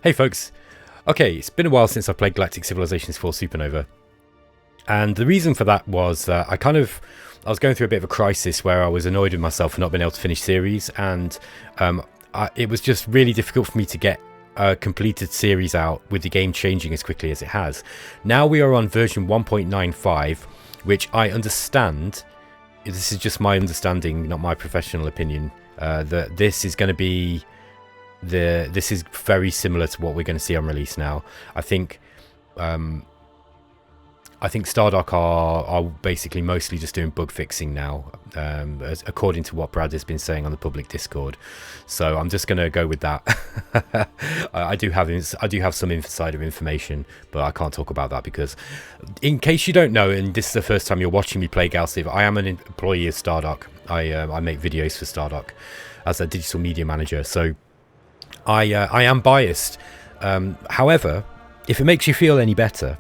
Hey folks, okay, it's been a while since I played Galactic Civilizations 4 Supernova, and the reason for that was that I was going through a bit of a crisis where I was annoyed with myself for not being able to finish series, and it was just really difficult for me to get a completed series out with the game changing as quickly as it has. Now we are on version 1.95, which I understand, this is just my understanding, not my professional opinion, that this is going to be this is very similar to what we're going to see on release now. I think Stardock are basically mostly just doing bug fixing now, according to what Brad has been saying on the public Discord. So I'm just going to go with that. I do have some insider information, but I can't talk about that because, in case you don't know, and this is the first time you're watching me play GalCiv, I am an employee of Stardock. I make videos for Stardock as a digital media manager. So I am biased. However, if it makes you feel any better,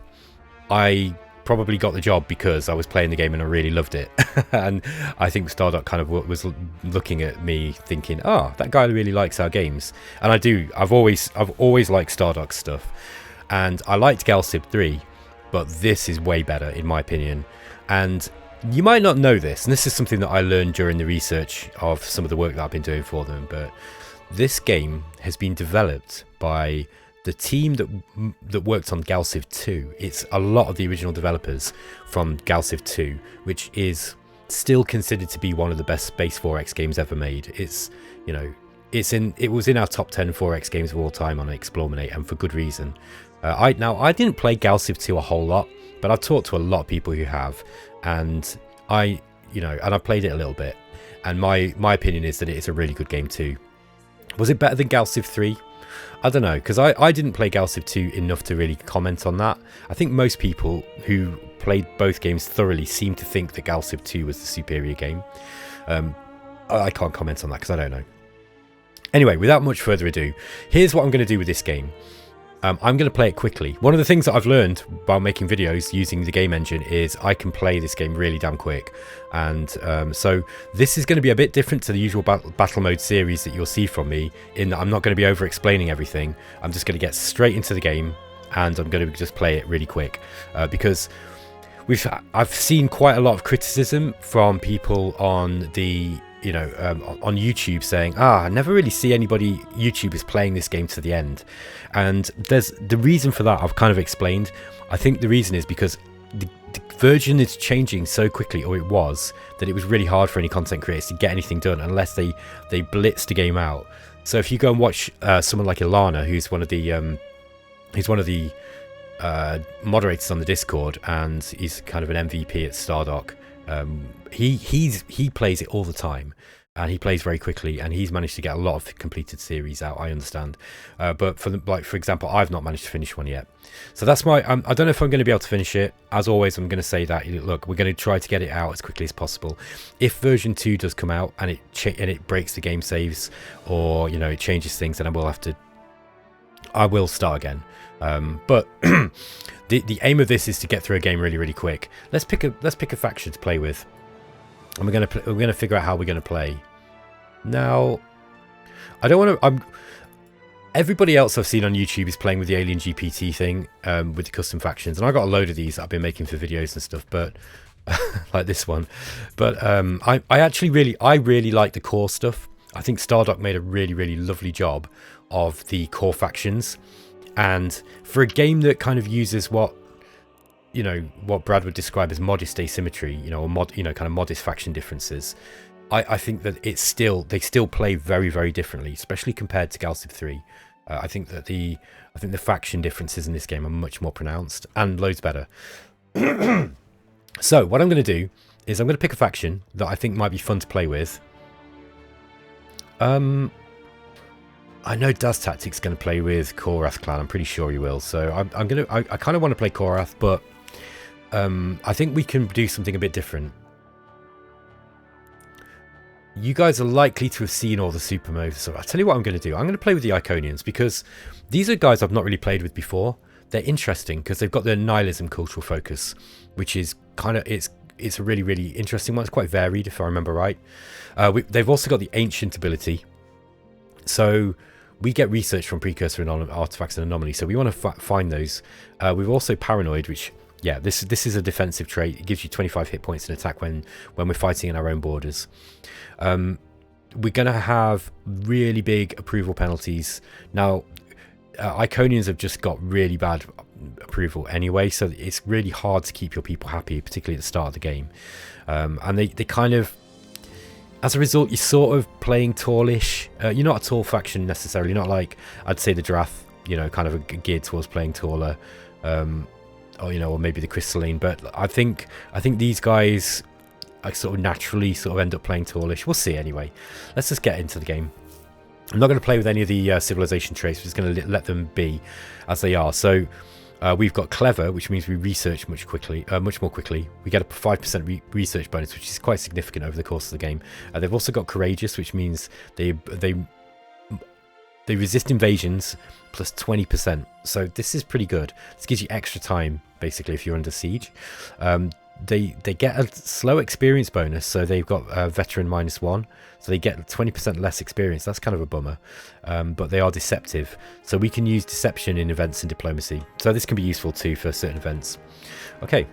I probably got the job because I was playing the game and I really loved it. And I think Stardock kind of was looking at me thinking, oh, that guy really likes our games. And I do. I've always liked Stardock stuff. And I liked GalCiv 3, but this is way better in my opinion. And you might not know this, and this is something that I learned during the research of some of the work that I've been doing for them, but this game has been developed by the team that worked on GalCiv 2. It's a lot of the original developers from GalCiv 2, which is still considered to be one of the best Space 4X games ever made. It's, you know, it was in our top 10 4X games of all time on Explorminate, and for good reason. I didn't play GalCiv 2 a whole lot, but I've talked to a lot of people who have, and I played it a little bit, and my opinion is that it is a really good game too. Was it better than GalCiv 3? I don't know, because I didn't play GalCiv 2 enough to really comment on that. I think most people who played both games thoroughly seem to think that GalCiv 2 was the superior game. I can't comment on that because I don't know. Anyway, without much further ado, here's what I'm going to do with this game. I'm going to play it quickly. One of the things that I've learned while making videos using the game engine is I can play this game really damn quick. And so this is going to be a bit different to the usual battle mode series that you'll see from me, in that I'm not going to be over explaining everything. I'm just going to get straight into the game and I'm going to just play it really quick, because I've seen quite a lot of criticism from people on the on YouTube saying, I never really see anybody YouTubers playing this game to the end. And there's the reason for that I've kind of explained. I think the reason is because the version is changing so quickly, or it was, that it was really hard for any content creators to get anything done unless they blitzed the game out. So if you go and watch someone like Ilana, who's one of the moderators on the Discord, and he's kind of an MVP at Stardock. He plays it all the time, and he plays very quickly, and he's managed to get a lot of completed series out, I understand. But for example, I've not managed to finish one yet. So that's my I don't know if I'm going to be able to finish it. As always, I'm going to say that, look, we're going to try to get it out as quickly as possible. If version 2 does come out and it breaks the game saves, or it changes things, then I will start again. But the aim of this is to get through a game really, really quick. Let's pick a faction to play with, and we're gonna figure out how we're gonna play. Now, I don't want to. Everybody else I've seen on YouTube is playing with the Alien GPT thing, with the custom factions, and I got a load of these that I've been making for videos and stuff, but like this one. But I really like the core stuff. I think Stardock made a really, really lovely job of the core factions. And for a game that kind of uses what Brad would describe as modest asymmetry, kind of modest faction differences, I think that they still play very, very differently, especially compared to GalCiv 3. I think the faction differences in this game are much more pronounced and loads better. So what I'm going to do is I'm going to pick a faction that I think might be fun to play with. I know Daz Tactic's going to play with Korath clan. I'm pretty sure he will. So I kind of want to play Korath, but I think we can do something a bit different. You guys are likely to have seen all the Supernova, so I'll tell you what I'm going to do. I'm going to play with the Iconians, because these are guys I've not really played with before. They're interesting because they've got the nihilism cultural focus, which is kind of it's a really, really interesting one. It's quite varied, if I remember right. They've also got the ancient ability. So we get research from precursor and artifacts and anomalies, so we want to find those. We've also paranoid, which, yeah, this is a defensive trait. It gives you 25 hit points in attack when we're fighting in our own borders. We're going to have really big approval penalties. Now, Iconians have just got really bad approval anyway, so it's really hard to keep your people happy, particularly at the start of the game. And they kind of, as a result, you're sort of playing tallish. You're not a tall faction necessarily, not like, I'd say, the Drath, you know, kind of geared towards playing taller, or, you know, or maybe the Crystalline. But I think these guys, I sort of naturally sort of end up playing tallish. We'll see anyway. Let's just get into the game. I'm not going to play with any of the civilization traits. We're just going to let them be as they are. So we've got clever, which means we research much more quickly. We get a 5% research bonus, which is quite significant over the course of the game. They've also got courageous, which means they resist invasions plus 20%. So this is pretty good. This gives you extra time, basically, if you're under siege. They get a slow experience bonus, so they've got veteran -1, so they get 20% less experience. That's kind of a bummer, but they are deceptive, so we can use deception in events and diplomacy, so this can be useful too for certain events. Okay,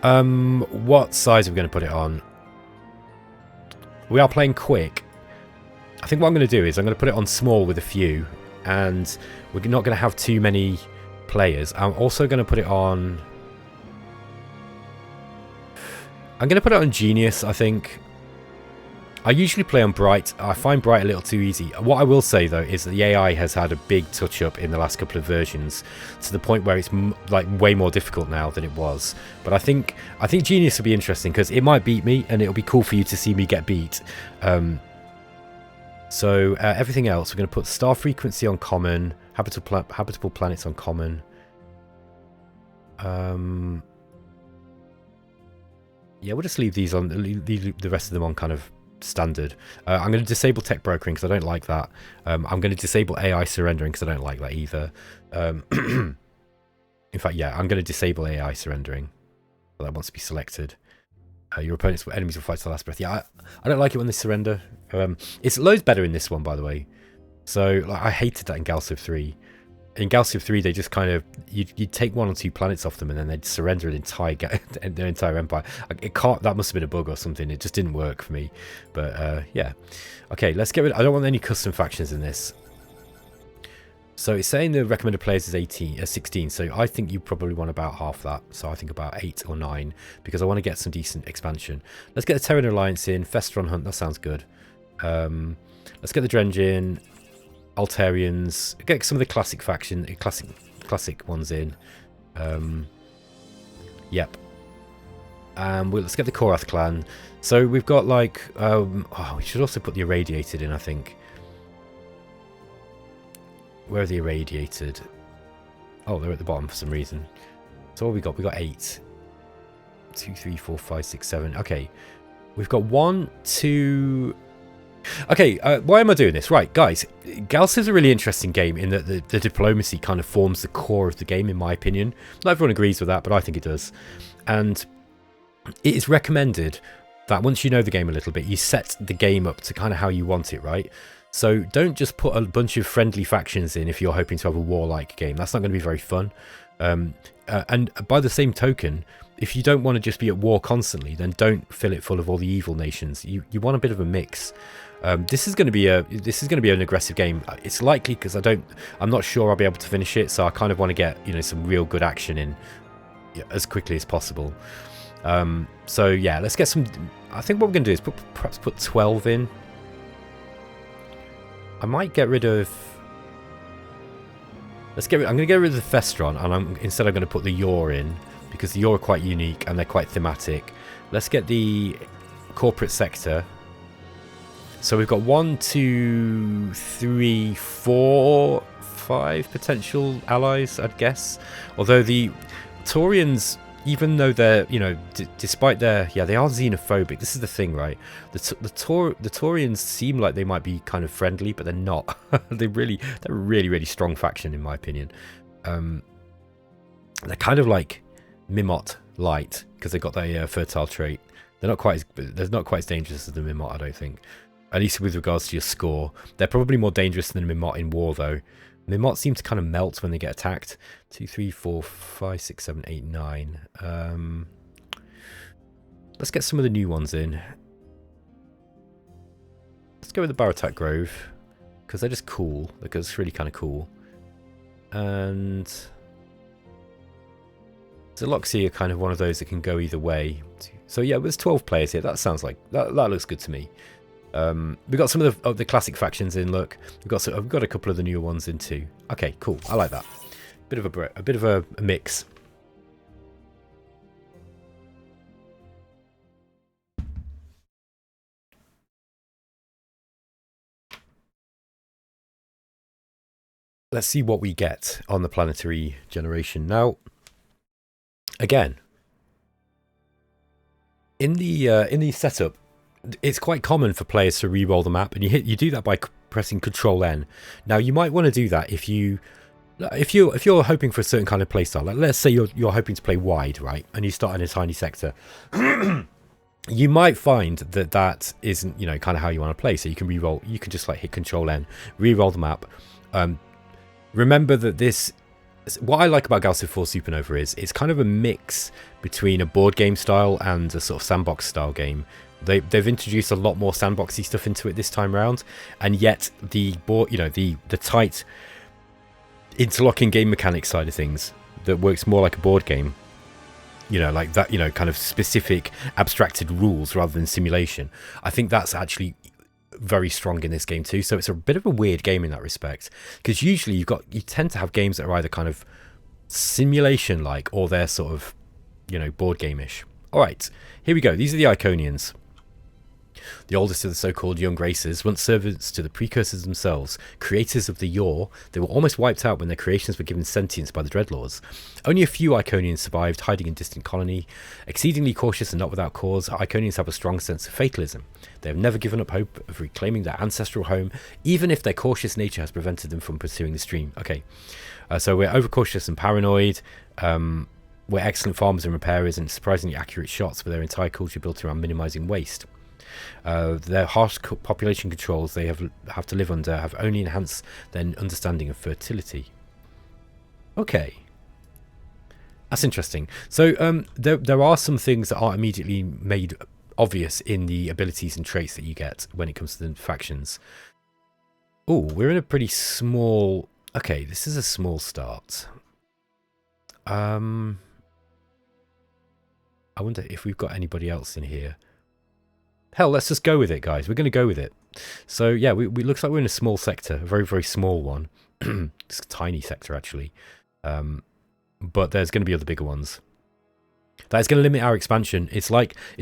what size are we going to put it on? We are playing quick. I think what I'm going to do is I'm going to put it on small with a few, and we're not going to have too many players. I'm also going to put it on, I'm going to put it on Genius, I think. I usually play on Bright. I find Bright a little too easy. What I will say, though, is that the AI has had a big touch-up in the last couple of versions, to the point where it's like way more difficult now than it was. But I think Genius will be interesting, because it might beat me, and it'll be cool for you to see me get beat. So everything else, we're going to put Star Frequency on Common, Habitable Planets on Common. Yeah, we'll just leave these on, leave the rest of them on kind of standard. I'm going to disable tech brokering because I don't like that. I'm going to disable AI surrendering because I don't like that either. In fact, yeah, I'm going to disable AI surrendering. That wants to be selected. Your opponent's enemies will fight to the last breath. Yeah, I don't like it when they surrender. It's loads better in this one, by the way. So like, I hated that in GalCiv 3. In GalCiv 3, they just kind of, you'd take 1 or 2 planets off them, and then they'd surrender their entire empire. That must have been a bug or something. It just didn't work for me. But yeah. Okay, let's get rid. I don't want any custom factions in this. So it's saying the recommended players is 16. So I think you probably want about half that. So I think about 8 or 9, because I want to get some decent expansion. Let's get the Terran Alliance in. Festron Hunt, that sounds good. Let's get the Drenge in. Altarians, get some of the classic classic ones in. Yep. Let's get the Korath clan. So we've got like, we should also put the Irradiated in, I think. Where are the Irradiated? Oh, they're at the bottom for some reason. So what we got? We got 8. 2, 3, 4, 5, 6, 7. Okay. We've got 1, 2. Okay, why am I doing this? Right, guys, GalCiv's a really interesting game in that the diplomacy kind of forms the core of the game, in my opinion. Not everyone agrees with that, but I think it does. And it is recommended that once you know the game a little bit, you set the game up to kind of how you want it, right? So don't just put a bunch of friendly factions in if you're hoping to have a warlike game. That's not going to be very fun. And by the same token, if you don't want to just be at war constantly, then don't fill it full of all the evil nations. You want a bit of a mix. This is going to be an aggressive game. It's likely because I'm not sure I'll be able to finish it, so I kind of want to get some real good action in as quickly as possible. So yeah, let's get some. I think what we're going to do is perhaps put 12 in. I might get rid of. I'm going to get rid of the Festron, and instead I'm going to put the Yor in, because the Yor are quite unique and they're quite thematic. Let's get the corporate sector. So we've got 1, 2, 3, 4, 5 potential allies, I'd guess. Although the Taurians, even though they're, despite their, they are xenophobic. This is the thing, right? The Taurians seem like they might be kind of friendly, but they're not. They're a really strong faction, in my opinion. They're kind of like Mimot light, because they've got that fertile trait. They're not quite as dangerous as the Mimot, I don't think. at least with regards to your score. They're probably more dangerous than Mimot in war, though. Mimot seem to kind of melt when they get attacked. 2, 3, 4, 5, 6, 7, 8, 9. Let's get some of the new ones in. Let's go with the Baratak Grove, because they're just cool. Because it's really kind of cool. And so Luxar are kind of one of those that can go either way. So yeah, there's 12 players here. That sounds like that looks good to me. We've got some of the classic factions in. Look, we've got a couple of the newer ones in too. Okay, cool. I like that. Bit of a mix. Let's see what we get on the planetary generation. Now, again, in the setup, it's quite common for players to re-roll the map, and you do that by pressing Control N. Now, you might want to do that if you're hoping for a certain kind of playstyle. Like, let's say you're hoping to play wide, right, and you start in a tiny sector. You might find that isn't, you know, kind of how you want to play. So you can re-roll. You can just like hit Control N, re-roll the map. Remember that what I like about GalCiv 4 Supernova is it's kind of a mix between a board game style and a sort of sandbox style game. They've introduced a lot more sandboxy stuff into it this time around, and yet the board, you know, the tight interlocking game mechanics side of things that works more like a board game. You know, like that, you know, kind of specific abstracted rules rather than simulation. I think that's actually very strong in this game too. So it's a bit of a weird game in that respect, because usually you tend to have games that are either kind of simulation like, or they're sort of, you know, board game-ish. All right, here we go. These are the Iconians. The oldest of the so-called young races, once servants to the precursors themselves, creators of the yore. They were almost wiped out when their creations were given sentience by the Dreadlords. Only a few Iconians survived, hiding in distant colony. Exceedingly cautious and not without cause, Iconians have a strong sense of fatalism. They have never given up hope of reclaiming their ancestral home, even if their cautious nature has prevented them from pursuing the stream. Okay, so we're overcautious and paranoid. We're excellent farmers and repairers and surprisingly accurate shots, with their entire culture built around minimizing waste. Their harsh population controls they have to live under have only enhanced their understanding of fertility. Okay, that's interesting. So there are some things that aren't immediately made obvious in the abilities and traits that you get when it comes to the factions. Oh, we're in a pretty small... Okay, this is a small start. I wonder if we've got anybody else in here. Hell, let's just go with it, guys. We're going to go with it. So, yeah, we looks like we're in a small sector, a very, very small one. It's a tiny sector, actually. But there's going to be other bigger ones. That is going to limit our expansion. It's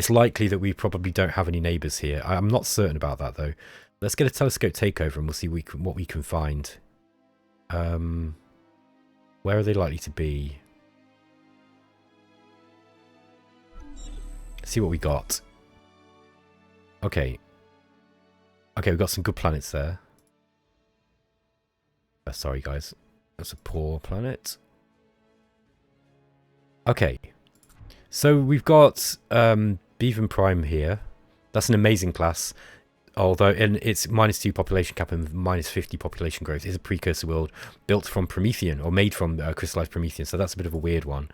likely that we probably don't have any neighbours here. I'm not certain about that, though. Let's get a telescope takeover and we'll see what we can find. Where are they likely to be? Let's see what we got. Okay, we've got some good planets there. Sorry, guys. That's a poor planet. Okay. So we've got Bevan Prime here. That's an amazing class. Although it's -2 population cap and -50 population growth. It's a precursor world built from Promethean, or made from crystallized Promethean. So that's a bit of a weird one.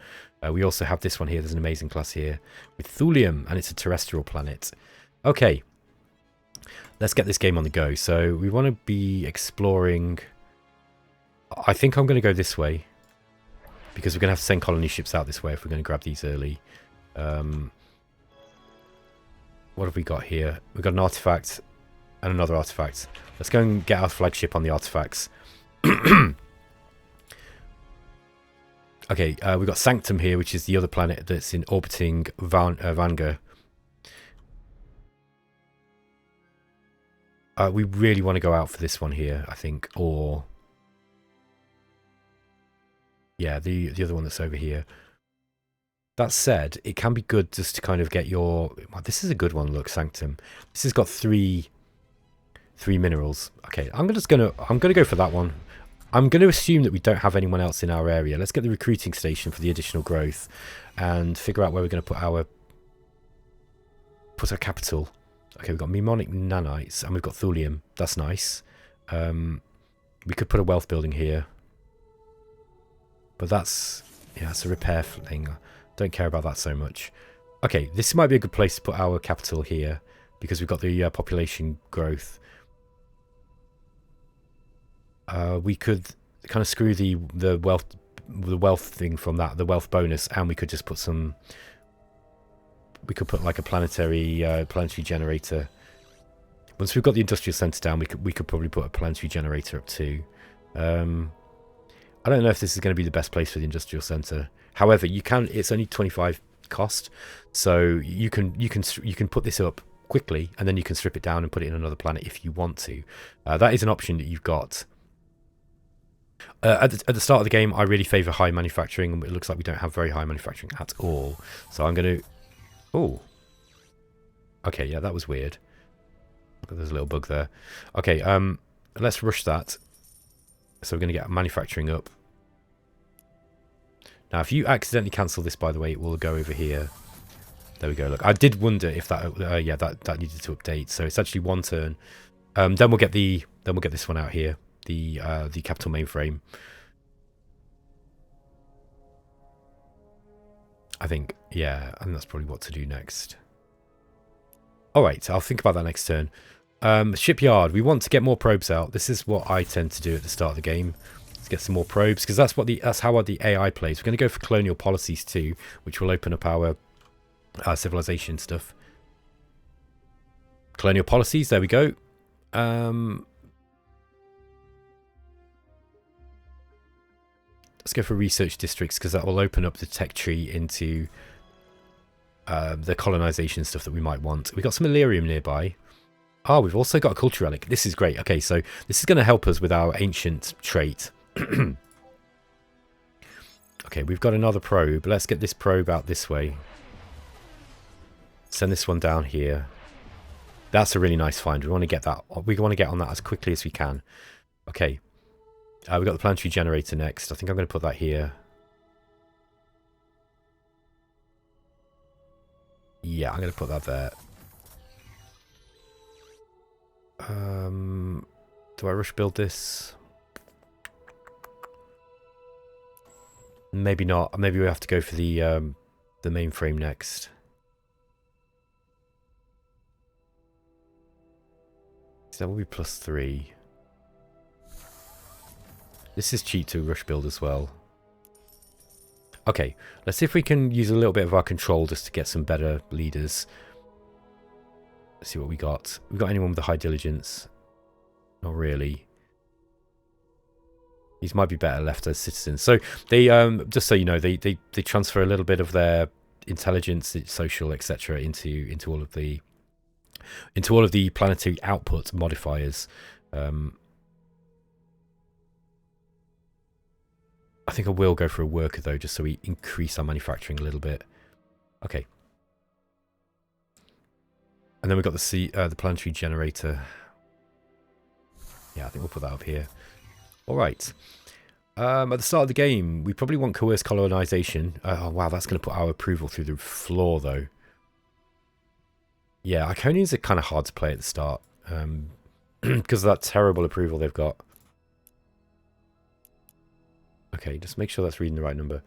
We also have this one here. There's an amazing class here with Thulium, and it's a terrestrial planet. Okay, let's get this game on the go. So we want to be exploring... I think I'm going to go this way, because we're going to have to send colony ships out this way if we're going to grab these early. What have we got here? We've got an artifact and another artifact. Let's go and get our flagship on the artifacts. Okay, we've got Sanctum here, which is the other planet that's in orbiting Vanga. We really want to go out for this one here, I think, or... Yeah, the other one that's over here. That said, it can be good just to kind of get your... Well, this is a good one, look, Sanctum. This has got three minerals. Okay, I'm gonna go for that one. I'm going to assume that we don't have anyone else in our area. Let's get the recruiting station for the additional growth and figure out where we're going to put our capital. Okay, we've got mnemonic nanites and we've got thulium. That's nice. We could put a wealth building here. But that's, yeah, it's a repair thing. Don't care about that so much. Okay, this might be a good place to put our capital here because we've got the population growth. We could kind of screw the wealth thing from that, the wealth bonus, and we could just put some. We could put like a planetary generator. Once we've got the industrial center down, we could probably put a planetary generator up too. I don't know if this is going to be the best place for the industrial center. However, you can. It's only 25 cost, so you can put this up quickly, and then you can strip it down and put it in another planet if you want to. That is an option that you've got. At the start of the game, I really favour high manufacturing, and it looks like we don't have very high manufacturing at all. So I'm going to. Oh. Okay, yeah, that was weird. There's a little bug there. Okay, let's rush that. So we're going to get manufacturing up. Now, if you accidentally cancel this, by the way, it will go over here. There we go. Look, I did wonder if that, yeah, that needed to update. So it's actually one turn. Then we'll get this one out here, the capital mainframe. I think, yeah, and that's probably what to do next. All right, I'll think about that next turn. Shipyard. We want to get more probes out. This is what I tend to do at the start of the game. Let's get some more probes because that's how the AI plays. We're going to go for colonial policies too, which will open up our civilization stuff. Colonial policies. There we go. Let's go for research districts because that will open up the tech tree into the colonization stuff that we might want. We've got some Illyrium nearby. Oh, we've also got a culture relic. This is great. Okay, so this is going to help us with our ancient trait. Okay, we've got another probe. Let's get this probe out this way. Send this one down here. That's a really nice find. We want to get that. We want to get on that as quickly as we can. Okay. We've got the planetary generator next. I think I'm going to put that here. Yeah, I'm going to put that there. Do I rush build this? Maybe not. Maybe we have to go for the mainframe next. So that will be +3. This is cheap to rush build as well. Okay, let's see if we can use a little bit of our control just to get some better leaders. Let's see what we got. We got anyone with a high diligence? Not really. These might be better left as citizens. So they, just so you know, they transfer a little bit of their intelligence, social, etc., into all of the planetary output modifiers. I think I will go for a worker though, just so we increase our manufacturing a little bit. Okay. And then we've got the planetary generator. Yeah, I think we'll put that up here. All right. At the start of the game, we probably want coerced colonization. Oh, wow, that's going to put our approval through the floor, though. Yeah, Iconians are kind of hard to play at the start. Because of that terrible approval they've got. Okay, just make sure that's reading the right number.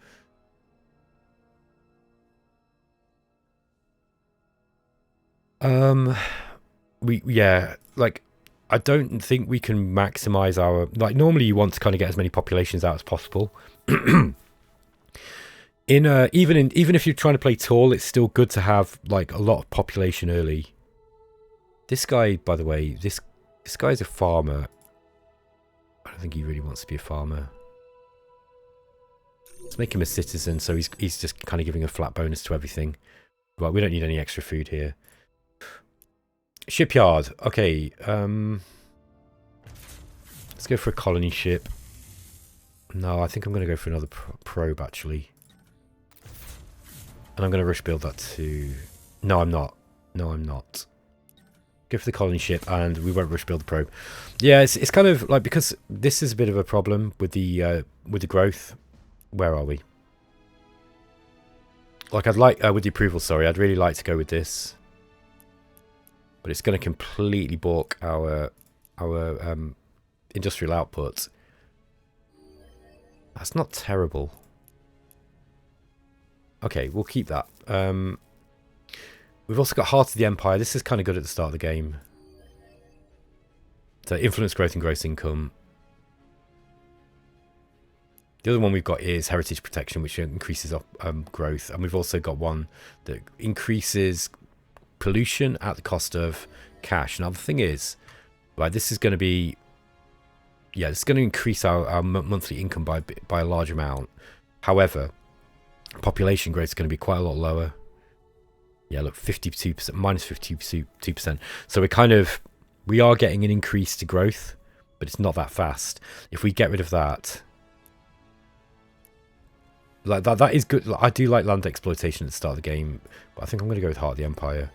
Yeah, like, I don't think we can maximize our, like, normally you want to kind of get as many populations out as possible. Even if you're trying to play tall, it's still good to have like a lot of population early. This guy, by the way, this guy's a farmer. I don't think he really wants to be a farmer. Let's make him a citizen, so he's just kind of giving a flat bonus to everything. Right, we don't need any extra food here. Shipyard. Okay. Let's go for a colony ship. No, I think I'm going to go for another probe, actually. And I'm going to rush build that too. No, I'm not. No, I'm not. Go for the colony ship, and we won't rush build the probe. Yeah, it's kind of like, because this is a bit of a problem with the growth. Where are we? Like, I'd like with the approval. Sorry, I'd really like to go with this. but it's going to completely balk our industrial output. That's not terrible. Okay, we'll keep that. We've also got Heart of the Empire. This is kind of good at the start of the game. So influence growth and gross income. The other one we've got is Heritage Protection, which increases growth. And we've also got one that increases pollution at the cost of cash. Now, the thing is, right, this is going to be... Yeah, it's going to increase our monthly income by a large amount. However, population growth is going to be quite a lot lower. Yeah, look, 52%, minus 52%. So we are getting an increase to growth, but it's not that fast. If we get rid of that... Like that is good. I do like land exploitation at the start of the game, but I think I'm going to go with Heart of the Empire.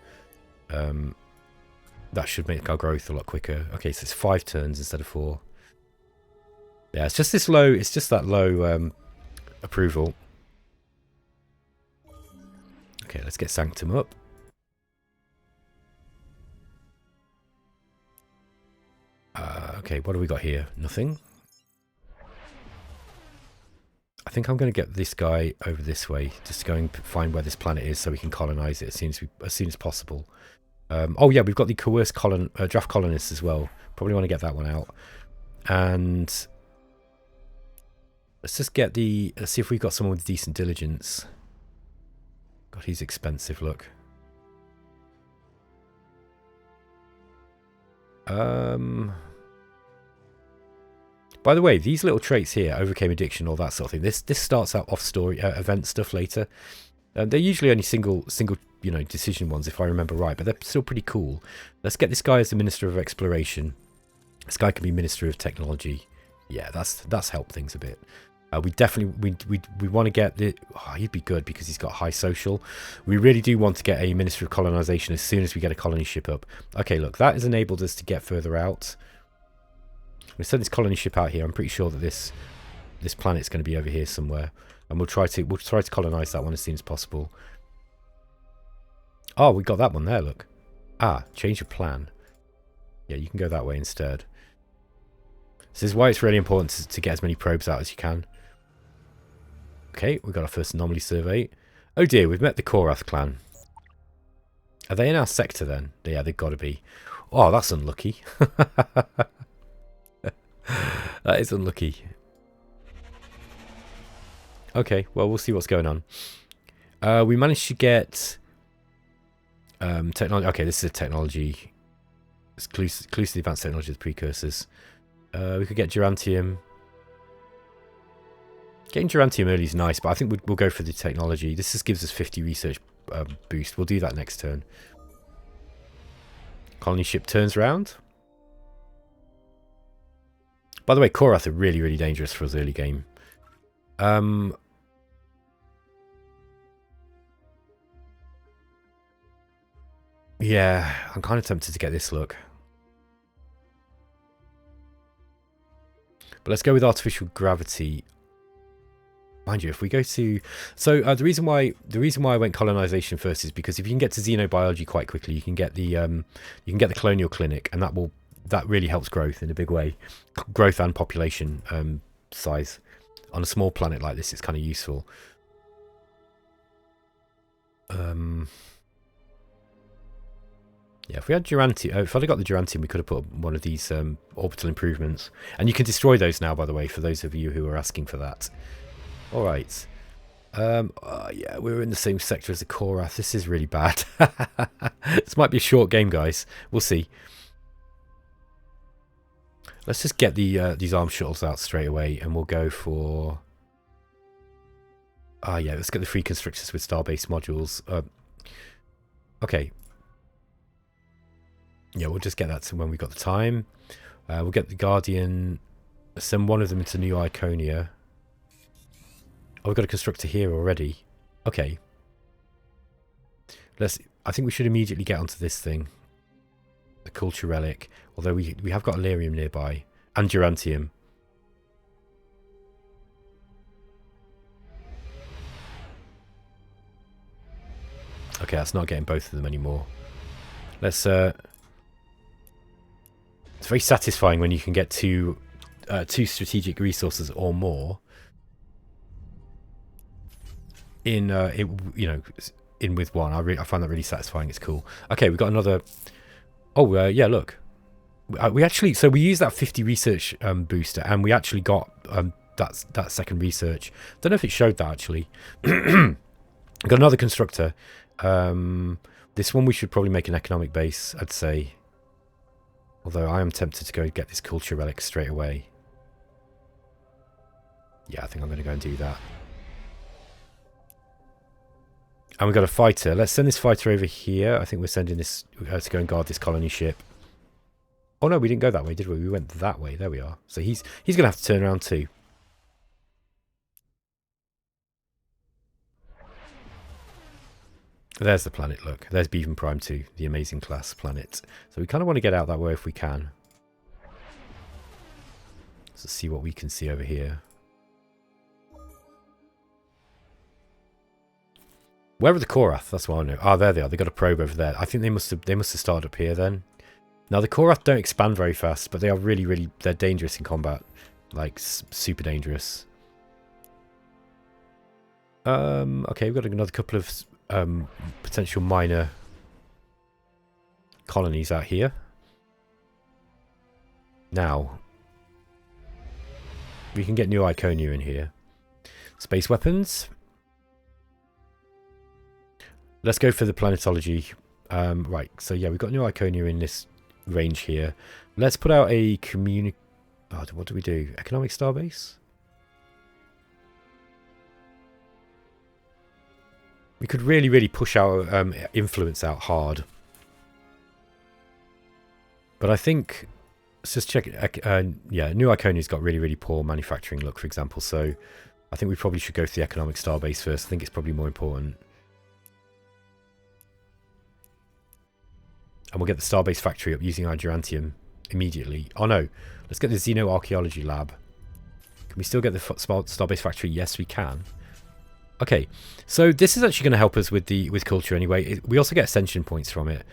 That should make our growth a lot quicker. Okay, so it's 5 turns instead of 4. Yeah, it's just this low. It's just that low approval. Okay, let's get Sanctum up. Okay, what do we got here? Nothing. I think I'm going to get this guy over this way, just to go and find where this planet is so we can colonize it as soon as possible. Oh yeah, we've got the coerced draft colonists as well. Probably want to get that one out. And let's just get let's see if we've got someone with decent diligence. God, he's expensive, look. By the way, these little traits here, overcame addiction, all that sort of thing. This starts out off story event stuff later. They're usually only single decision ones, if I remember right, but they're still pretty cool. Let's get this guy as the Minister of Exploration. This guy can be Minister of Technology. Yeah, that's helped things a bit. We definitely we want to get the. Oh, he'd be good because he's got high social. We really do want to get a Minister of Colonization as soon as we get a colony ship up. Okay, look, that has enabled us to get further out. We send this colony ship out here. I'm pretty sure that this planet's going to be over here somewhere, and we'll try to colonize that one as soon as possible. Oh, we got that one there. Look, change of plan. Yeah, you can go that way instead. This is why it's really important to get as many probes out as you can. Okay, we got our first anomaly survey. Oh dear, we've met the Korath clan. Are they in our sector then? Yeah, they've got to be. Oh, that's unlucky. That is unlucky. Okay, well, we'll see what's going on. We managed to get technology. Okay, this is a technology. It's exclusively advanced technology with precursors. We could get Gerantium. Getting Gerantium early is nice, but I think we'll go for the technology. This just gives us 50 research boost. We'll do that next turn. Colony ship turns around. By the way, Korath are really, really dangerous for us early game. Yeah, I'm kind of tempted to get this look. But let's go with artificial gravity. Mind you, if we go to... So the reason why I went colonization first is because if you can get to xenobiology quite quickly, you can get the colonial clinic, and that really helps growth in a big way. Growth and population size. On a small planet like this, it's kind of useful. Yeah, if we had Gerantium, if I'd have got the Gerantium, we could have put one of these orbital improvements. And you can destroy those now, by the way, for those of you who are asking for that. All right. Yeah, we're in the same sector as the Korath. This is really bad. This might be a short game, guys. We'll see. Let's just get these arm shuttles out straight away, and we'll go for... yeah, let's get the free constructors with star-based modules. Okay. Yeah, we'll just get that to when we've got the time. We'll get the Guardian, send one of them into New Iconia. Oh, we've got a constructor here already. Okay. I think we should immediately get onto this thing. The culture relic. Although we have got Illyrium nearby. And Gerantium. Okay, that's not getting both of them anymore. Let's It's very satisfying when you can get two strategic resources or more in in with one. I find that really satisfying. It's cool. Okay, we've got another. Oh yeah, look. We actually, so we used that 50 research booster, and we actually got that second research. Don't know if it showed that actually. Got another constructor. This one we should probably make an economic base, I'd say. Although I am tempted to go get this culture relic straight away. Yeah, I think I'm going to go and do that. And we've got a fighter. Let's send this fighter over here. I think we're sending this to go and guard this colony ship. Oh no, we didn't go that way, did we? We went that way. There we are. So he's going to have to turn around too. There's the planet, look. There's Bevan Prime 2, the amazing class planet. So we kind of want to get out that way if we can. Let's see what we can see over here. Where are the Korath? That's what I know. Oh, there they are. They've got a probe over there. I think they must have started up here then. Now the Korath don't expand very fast, but they are really, they're dangerous in combat. Like, super dangerous. Okay, we've got another couple of potential minor colonies out here. Now, we can get new Iconian in here. Space weapons. Let's go for the planetology. Right, so yeah, we've got new Iconian in this range here. Let's put out a what do we do? Economic starbase? We could really push our influence out hard. But I think, let's just check. Yeah, new Iconian's got really poor manufacturing look, for example. So I think we probably should go for the economic starbase first. I think it's probably more important. And we'll get the starbase factory up using our Gerantium immediately. Oh no, let's get the Xenoarchaeology lab. Can we still get the starbase factory? Yes, we can. Okay, so this is actually going to help us with culture anyway. We also get ascension points from it.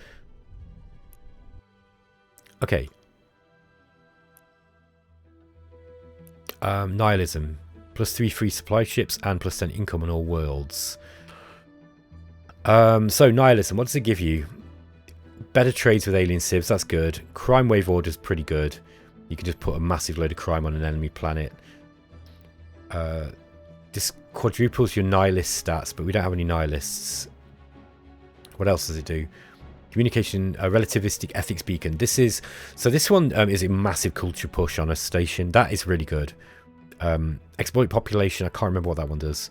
Okay. Nihilism. +3 free supply ships and +10 income on all worlds. So Nihilism, what does it give you? Better trades with alien civs, that's good. Crime wave order is pretty good. You can just put a massive load of crime on an enemy planet. This quadruples your nihilist stats, but we don't have any nihilists. What else does it do? Communication, a relativistic ethics beacon. This one is a massive culture push on a station. That is really good. Exploit population, I can't remember what that one does.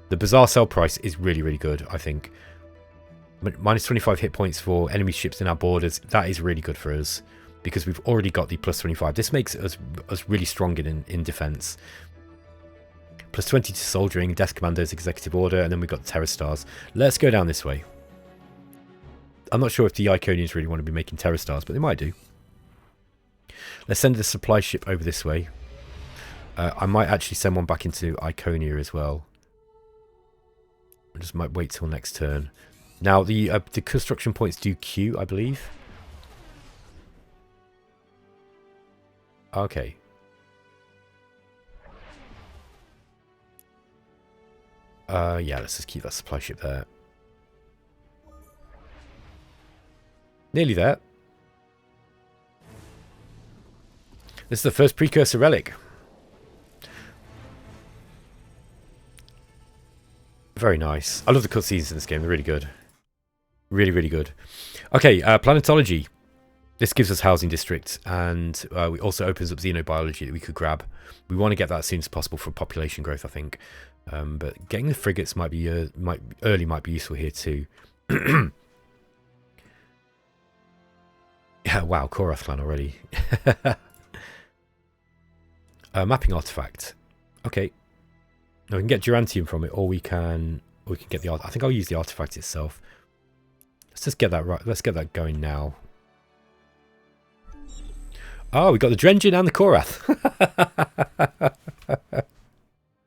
The bizarre sell price is really good, I think. -25 hit points for enemy ships in our borders. That is really good for us because we've already got the +25. This makes us really strong in defense. +20 to soldiering, death commandos, executive order, and then we've got terror stars. Let's go down this way. I'm not sure if the Iconians really want to be making terror stars, but they might do. Let's send the supply ship over this way. I might actually send one back into Iconia as well. I just might wait till next turn. Now the construction points do queue, I believe. Okay. Yeah, let's just keep that supply ship there. Nearly there. This is the first precursor relic. Very nice. I love the cutscenes in this game. They're really good. Really good. Okay, planetology. This gives us housing district, and it also opens up xenobiology that we could grab. We want to get that as soon as possible for population growth, I think. But getting the frigates might be useful here too. Yeah, wow, Korath clan already. Mapping artifact. Okay. Now we can get Gerantium from it, or we can get the art. I think I'll use the artifact itself. Let's just get that right. Let's get that going now. Oh, we got the Drengen and the Korath.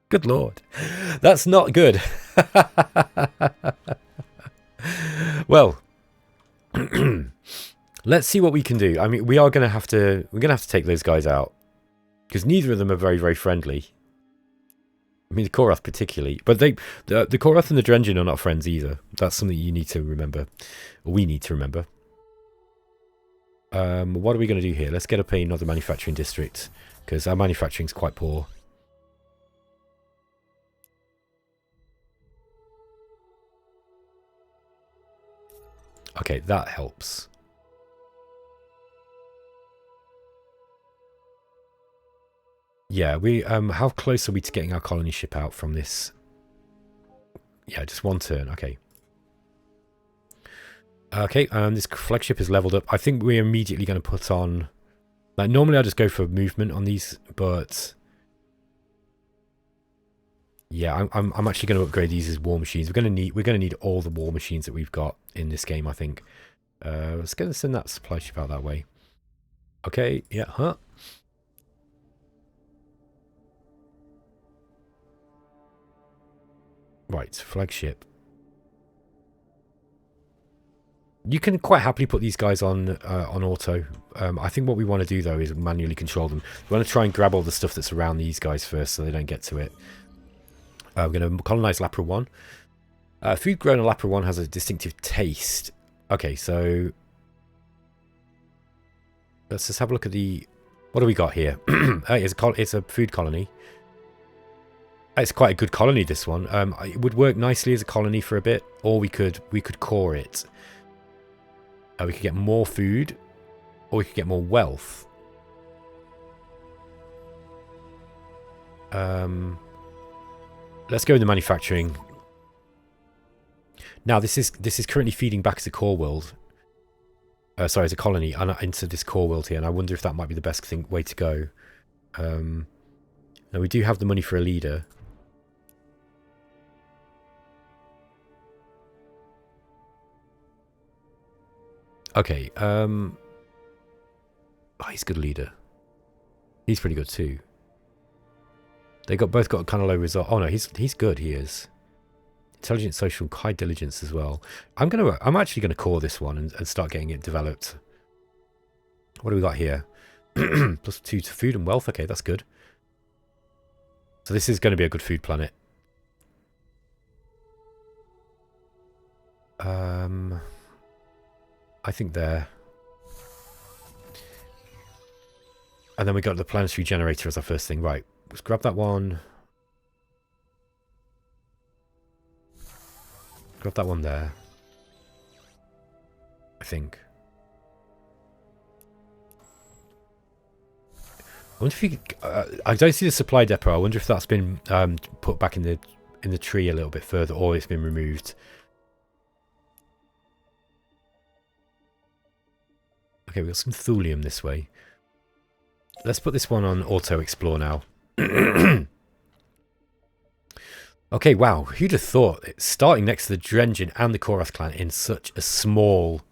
Good lord, that's not good. Let's see what we can do. I mean, we're gonna have to take those guys out because neither of them are very, very friendly. I mean, the Korath particularly, but the Korath and the Drengen are not friends either. That's something you need to remember, or we need to remember. What are we going to do here? Let's get up another manufacturing district because our manufacturing is quite poor. Okay, that helps. Yeah, we how close are we to getting our colony ship out from this? Yeah, just one turn. Okay. Okay, this flagship is leveled up. I think we're immediately going to put on... Like, normally I just go for movement on these, but... Yeah, I'm actually going to upgrade these as war machines. We're going to need all the war machines that we've got in this game, I think. Let's go and send that supply ship out that way. Okay, yeah, huh? Right, flagship. You can quite happily put these guys on auto. I think what we want to do, though, is manually control them. We want to try and grab all the stuff that's around these guys first so they don't get to it. We're going to colonize Lapra 1. Food grown on Lapra 1 has a distinctive taste. Okay, so... Let's just have a look at the... What do we got here? It's a food colony. It's quite a good colony, this one. It would work nicely as a colony for a bit, or we could core it. We could get more food, or we could get more wealth. Let's go in the manufacturing. Now, this is currently feeding back as a core world. Sorry, as a colony, and into this core world here, and I wonder if that might be the best way to go. Now, we do have the money for a leader. Okay, oh, he's a good leader. He's pretty good too. They both got kind of low result. Oh no, he's good. He is intelligent, social, high diligence as well. I'm actually gonna core this one and start getting it developed. What do we got here? +2 to food and wealth. Okay, that's good. So this is going to be a good food planet. I think there. And then we got the planetary generator as our first thing. Right, let's grab that one. Grab that one there. I think. I wonder if you I don't see the supply depot. I wonder if that's been put back in the tree a little bit further, or it's been removed. Okay, we've got some thulium this way. Let's put this one on auto explore now. Okay, wow. Who'd have thought it, starting next to the Drengen and the Korath clan in such a small...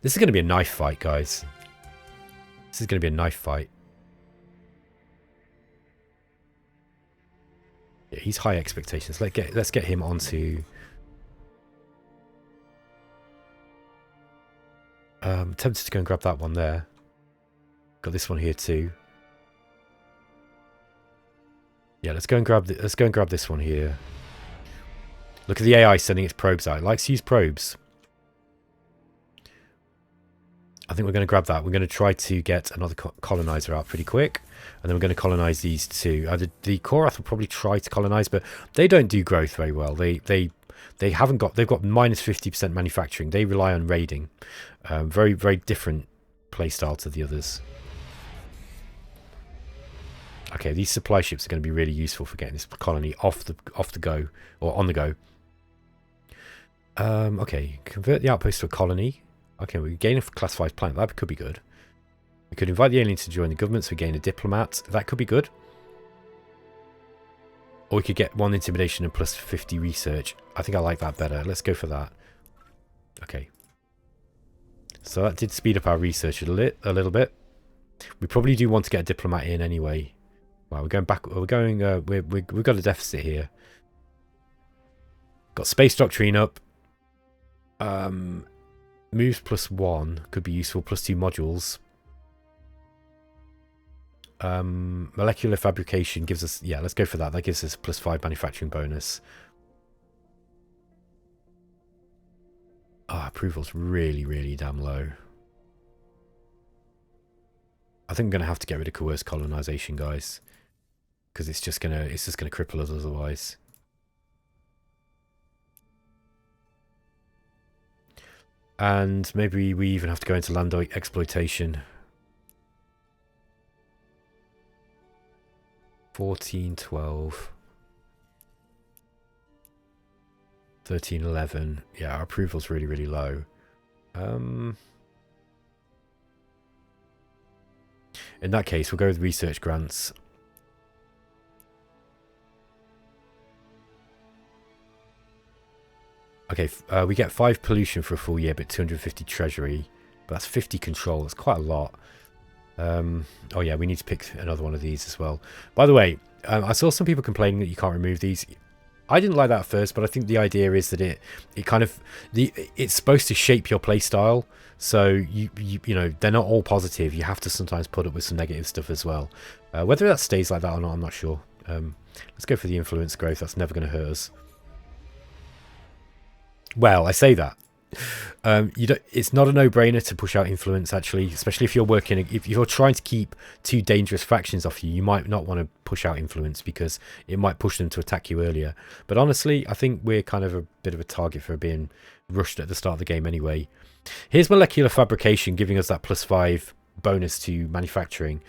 This is going to be a knife fight, guys. This is going to be a knife fight. Yeah, he's high expectations. Let's get him onto... tempted to go and grab that one there. Got this one here too. Yeah, let's go and grab this one here. Look at the AI sending its probes out. It likes to use probes. I think we're going to grab that. We're going to try to get another colonizer out pretty quick, and then we're going to colonize these two. The Korath will probably try to colonize, but they don't do growth very well. They've got minus 50% manufacturing. They rely on raiding. Very, very different playstyle to the others. Okay, these supply ships are going to be really useful for getting this colony off the go, or on the go. Okay, convert the outpost to a colony. Okay, we gain a class 5 planet. That could be good. We could invite the aliens to join the government, so we gain a diplomat. That could be good. Or we could get 1 intimidation and plus 50 research. I think I like that better. Let's go for that. Okay. So that did speed up our research a little bit. We probably do want to get a diplomat in anyway. Wow, we're going back. We've got a deficit here. Got space doctrine up. Moves +1 could be useful. +2 modules. Molecular fabrication gives us... Yeah, let's go for that. That gives us +5 manufacturing bonus. Approval's really, really damn low. I think I'm going to have to get rid of coerced colonization, guys. Because it's just going to cripple us otherwise. And maybe we even have to go into land exploitation. 14, 12. 13, 11. Yeah, our approval's really, really low. In that case, we'll go with research grants. Okay, we get 5 pollution for a full year, but 250 treasury. But that's 50 control. That's quite a lot. Oh yeah, we need to pick another one of these as well. By the way, I saw some people complaining that you can't remove these. I didn't like that at first, but I think the idea is that it kind of it's supposed to shape your play style. So you know, they're not all positive. You have to sometimes put up with some negative stuff as well. Whether that stays like that or not, I'm not sure. Let's go for the influence growth. That's never going to hurt us. Well, I say that. It's not a no-brainer to push out influence, actually, especially if you're trying to keep 2 dangerous factions off you. You might not want to push out influence because it might push them to attack you earlier. But honestly, I think we're kind of a bit of a target for being rushed at the start of the game anyway. Here's molecular fabrication giving us that +5 bonus to manufacturing.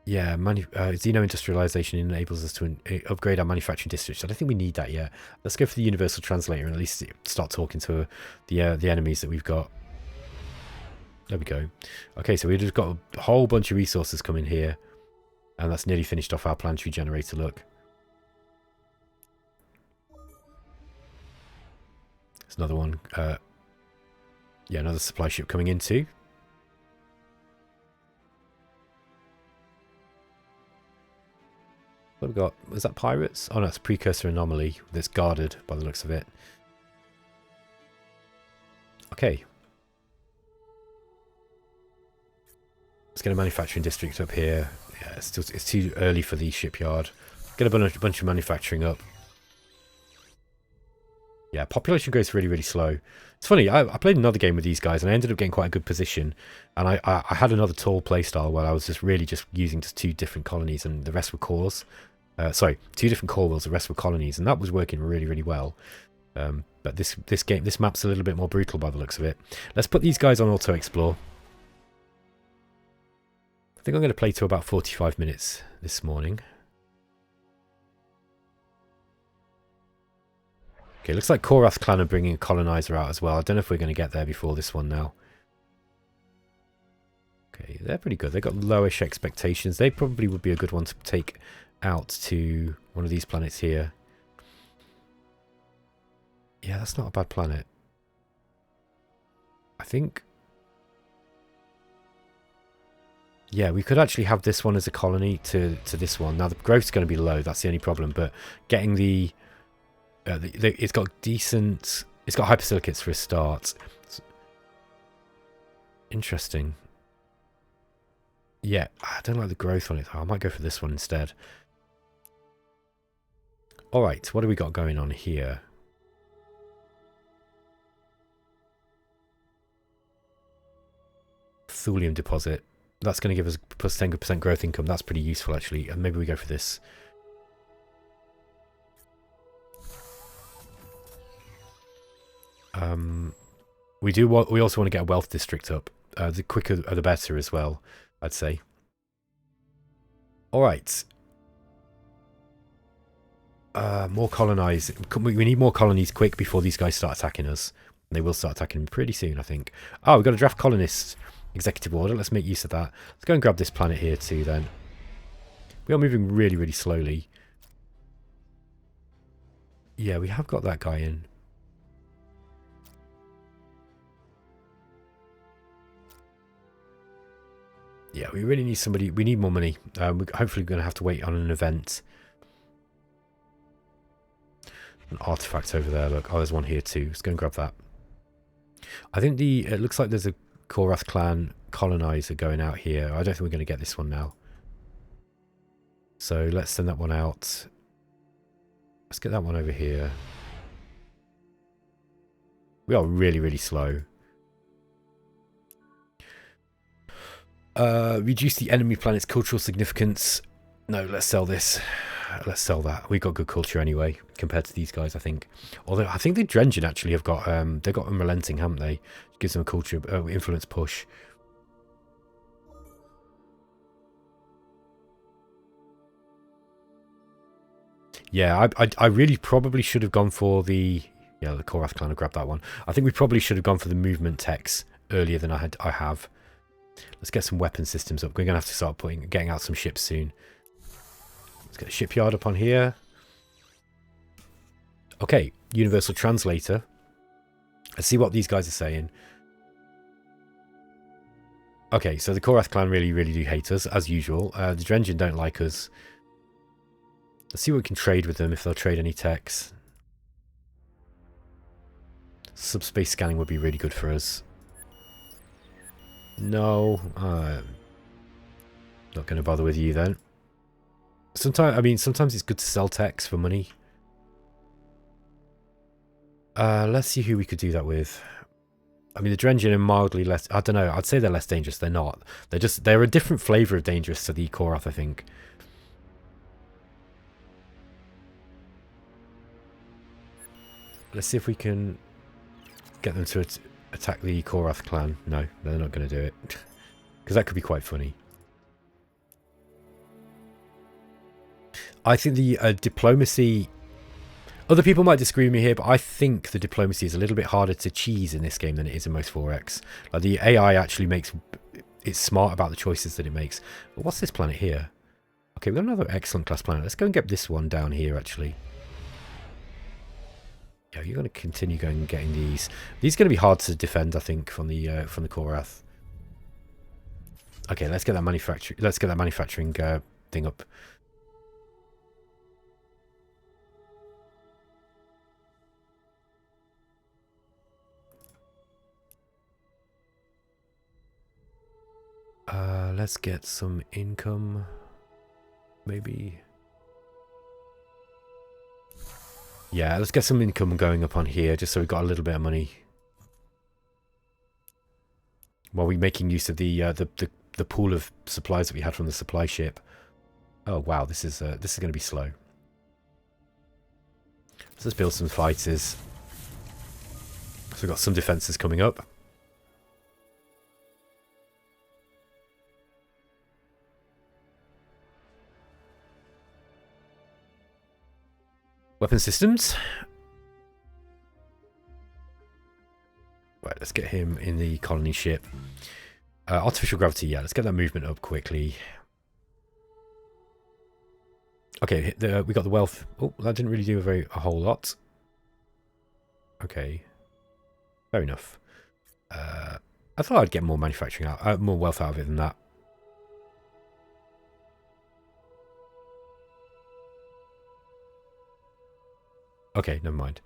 Yeah, xeno-industrialization enables us to upgrade our manufacturing districts. I don't think we need that yet. Let's go for the universal translator and at least start talking to the enemies that we've got. There we go. Okay, so we've just got a whole bunch of resources coming here. And that's nearly finished off our planetary generator, look. There's another one. Yeah, another supply ship coming in too. What have we got? Was that pirates? Oh no, it's precursor anomaly that's guarded by the looks of it. Okay. Let's get a manufacturing district up here. Yeah, it's too early for the shipyard. Get a bunch of manufacturing up. Yeah, population growth is really, really slow. It's funny, I played another game with these guys and I ended up getting quite a good position. And I had another tall playstyle where I was just using just 2 different colonies and the rest were cores. Sorry, 2 different core wheels, the rest were colonies, and that was working really, really well. But this map's a little bit more brutal by the looks of it. Let's put these guys on auto explore. I think I'm going to play to about 45 minutes this morning. Okay, looks like Korath clan are bringing a colonizer out as well. I don't know if we're going to get there before this one now. Okay, they're pretty good. They've got lowish expectations. They probably would be a good one to take out to one of these planets here. Yeah, that's not a bad planet. I think... Yeah, we could actually have this one as a colony to this one. Now, the growth's going to be low. That's the only problem. But getting the... it's got decent... It's got hypersilicates for a start. Interesting. Yeah, I don't like the growth on it. I might go for this one instead. Alright, what do we got going on here? Thulium deposit. That's going to give us plus 10% growth income. That's pretty useful, actually. And maybe we go for this. We also want to get a wealth district up. The quicker the better as well, I'd say. Alright. More colonize. We need more colonies quick before these guys start attacking us. They will start attacking pretty soon, I think. Oh, we've got a draft colonists executive order. Let's make use of that. Let's go and grab this planet here too then. We are moving really, really slowly. Yeah, we have got that guy in. Yeah, we really need somebody. We need more money. We're hopefully going to have to wait on an event. An artifact over there. Look, oh, there's one here too. Let's go and grab that. I think it looks like there's a Korath clan colonizer going out here. I don't think we're going to get this one now. So let's send that one out. Let's get that one over here. We are really, really slow. Reduce the enemy planet's cultural significance. No, let's sell this. Let's sell that. We got good culture anyway compared to these guys, I think. Although I think the Drengen actually have got they've got unrelenting, haven't they? It gives them a culture influence push. Yeah, I really probably should have gone for the Korath clan. I grabbed that one. I think we probably should have gone for the movement techs earlier than I have. Let's get some weapon systems up. We're gonna have to start getting out some ships soon. Let's get a shipyard up on here. Okay, Universal Translator. Let's see what these guys are saying. Okay, so the Korath clan really, really do hate us, as usual. The Drengen don't like us. Let's see what we can trade with them, if they'll trade any techs. Subspace scanning would be really good for us. No, not going to bother with you then. Sometimes it's good to sell techs for money. Let's see who we could do that with. I mean, the Drengen are mildly less... I don't know, I'd say they're less dangerous. They're not. They're a different flavour of dangerous to the Korath, I think. Let's see if we can get them to attack the Korath clan. No, they're not going to do it. Because that could be quite funny. I think the diplomacy... Other people might disagree with me here, but I think the diplomacy is a little bit harder to cheese in this game than it is in most 4X. Like, the AI actually it's smart about the choices that it makes. But what's this planet here? Okay, we've got another excellent class planet. Let's go and get this one down here, actually. Yeah, you're going to continue going and getting these. These are going to be hard to defend, I think, from the Korath. Okay, let's get that manufacturing thing up. Let's get some income, maybe. Yeah, let's get some income going up on here, just so we've got a little bit of money. While we're making use of the pool of supplies that we had from the supply ship. Oh wow, this is going to be slow. Let's build some fighters. So we've got some defenses coming up. Weapon systems. Right, let's get him in the colony ship. Artificial gravity, yeah, let's get that movement up quickly. Okay, we got the wealth. Oh, that didn't really do a whole lot. Okay, fair enough. I thought I'd get more manufacturing out, more wealth out of it than that. Okay, never mind.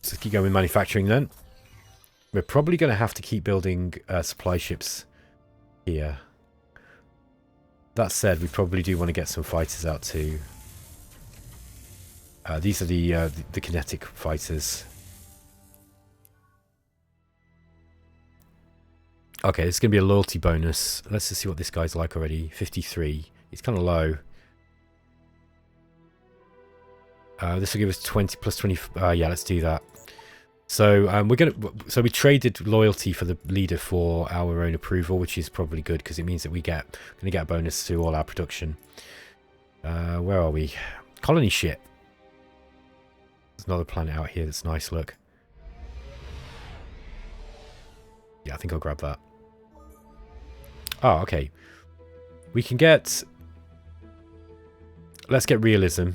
Let's keep going with manufacturing then. We're probably going to have to keep building supply ships here. That said, we probably do want to get some fighters out too. These are the kinetic fighters. Okay, this is going to be a loyalty bonus. Let's just see what this guy's like already. 53. He's kind of low. This will give us 20 plus 20. Yeah, let's do that. So we traded loyalty for the leader for our own approval, which is probably good because it means that we're going to get a bonus to all our production. Where are we? Colony ship. There's another planet out here that's nice. Look. Yeah, I think I'll grab that. Oh, okay. We can get... Let's get realism.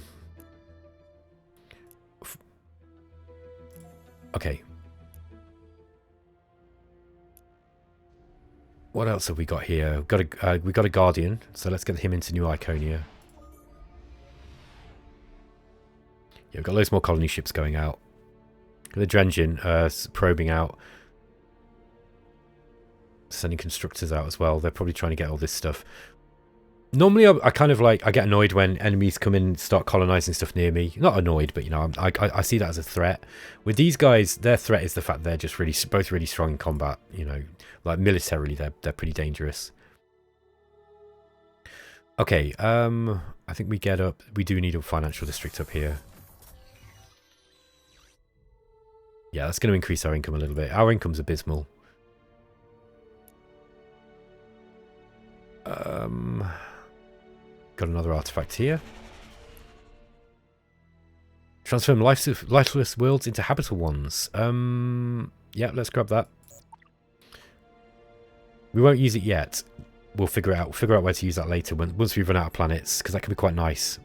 Okay. What else have we got here? We got a Guardian, so let's get him into New Iconia. Yeah, we've got loads more colony ships going out. The Drengen probing out. Sending constructors out as well. They're probably trying to get all this stuff. Normally, I kind of like, I get annoyed when enemies come in and start colonizing stuff near me. Not annoyed, but, you know, I see that as a threat. With these guys, their threat is the fact they're just really, both really strong in combat. You know, like militarily, they're pretty dangerous. Okay, I think we get up. We do need a financial district up here. Yeah, that's going to increase our income a little bit. Our income's abysmal. Got another artifact here. Transform lifeless worlds into habitable ones. Yeah, let's grab that. We won't use it yet. We'll figure it out. We'll figure out where to use that later once we run out of planets, because that could be quite nice.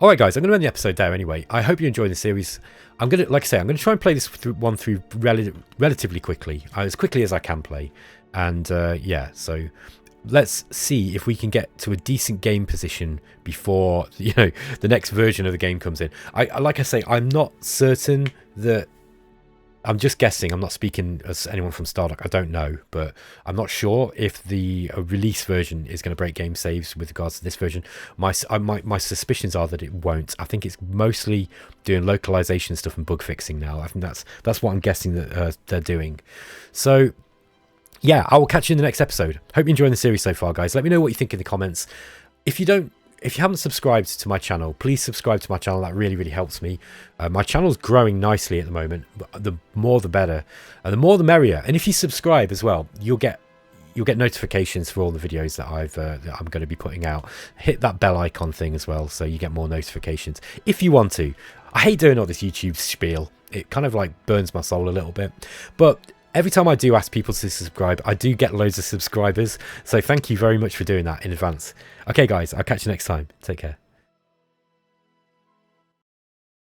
Alright guys, I'm going to end the episode there anyway. I hope you enjoyed the series. I'm going to, like I say, I'm going to try and play this one through relatively quickly. As quickly as I can play. And yeah, so let's see if we can get to a decent game position before, you know, the next version of the game comes in. Like I say, I'm not certain that... I'm just guessing. I'm not speaking as anyone from Stardock. I don't know, but I'm not sure if the release version is going to break game saves with regards to this version. My suspicions are that it won't. I think it's mostly doing localization stuff and bug fixing now. I think that's what I'm guessing that they're doing. So yeah, I will catch you in the next episode. Hope you're enjoying the series so far, guys. Let me know what you think in the comments. If you haven't subscribed to my channel, please subscribe to my channel. That really, really helps me. My channel's growing nicely at the moment. The more the better, and the more the merrier. And if you subscribe as well, you'll get notifications for all the videos that I'm going to be putting out. Hit that bell icon thing as well, so you get more notifications if you want to. I hate doing all this YouTube spiel. It kind of like burns my soul a little bit, but every time I do ask people to subscribe, I do get loads of subscribers. So thank you very much for doing that in advance. Okay, guys, I'll catch you next time. Take care.